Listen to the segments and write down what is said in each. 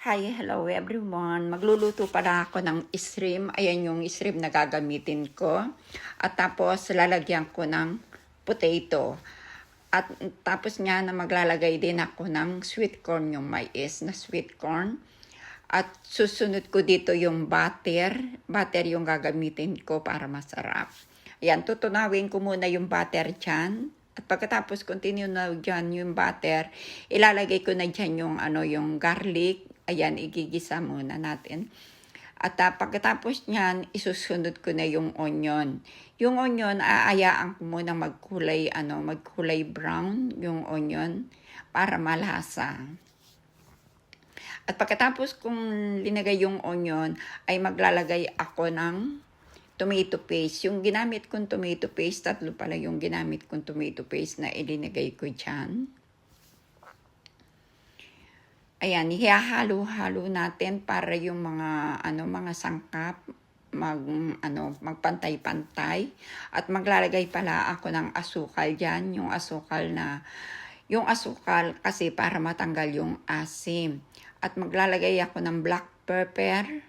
Hi, hello everyone. Magluluto pala ako ng shrimp. Ayan yung shrimp na gagamitin ko. At tapos lalagyan ko ng potato. At tapos niya na maglalagay din ako ng sweet corn, yung mais na sweet corn. At susunod ko dito yung butter. Butter yung gagamitin ko para masarap. Ayan, tutunawin ko muna yung butter dyan. At pagkatapos continue na dyan yung butter, ilalagay ko na dyan yung garlic. Ayan, igigisa muna natin. At pagkatapos niyan, isusunod ko na yung onion. Yung onion, aayaan ko muna magkulay brown yung onion para malasa. At pagkatapos kong linagay yung onion, ay maglalagay ako ng tomato paste. Yung ginamit kong tomato paste, tatlo pala yung ginamit kong tomato paste na ilinagay ko dyan. Ayan, hihalo-halo natin para yung mga sangkap magpantay-pantay. At maglalagay pala ako ng asukal diyan, yung asukal kasi para matanggal yung asim. At maglalagay ako ng black pepper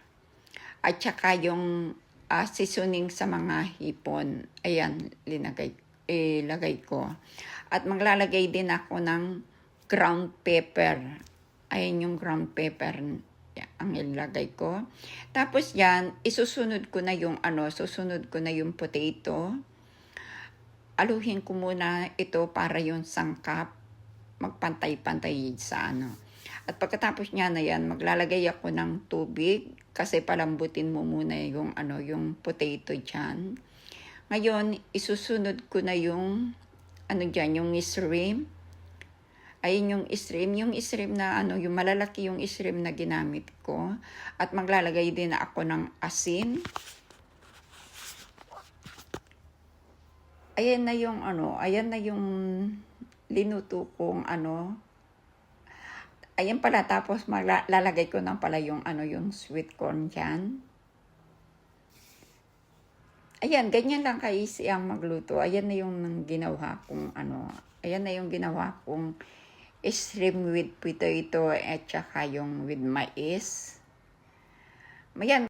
at saka yung seasoning sa mga hipon. Ayan, ilagay ko. At maglalagay din ako ng ground pepper. Ayan yung ground pepper ang ilagay ko. Tapos yan, susunod ko na yung potato. Aluhin ko muna ito para yung sangkap magpantay-pantay sa At pagkatapos niya na yan, maglalagay ako ng tubig kasi palambutin mo muna yung potato diyan. Ngayon, isusunod ko na yung yung shrimp. Ayun yung shrimp na yung malalaki yung shrimp na ginamit ko. At maglalagay din ako ng asin. Ayan na yung linuto kong Ayan pala, tapos lalagay ko na pala yung sweet corn diyan. Ayan, ganyan lang ka-easy ang magluto. Ayan na yung ginawa kong shrimp with potato at saka yung with mais. Ayan.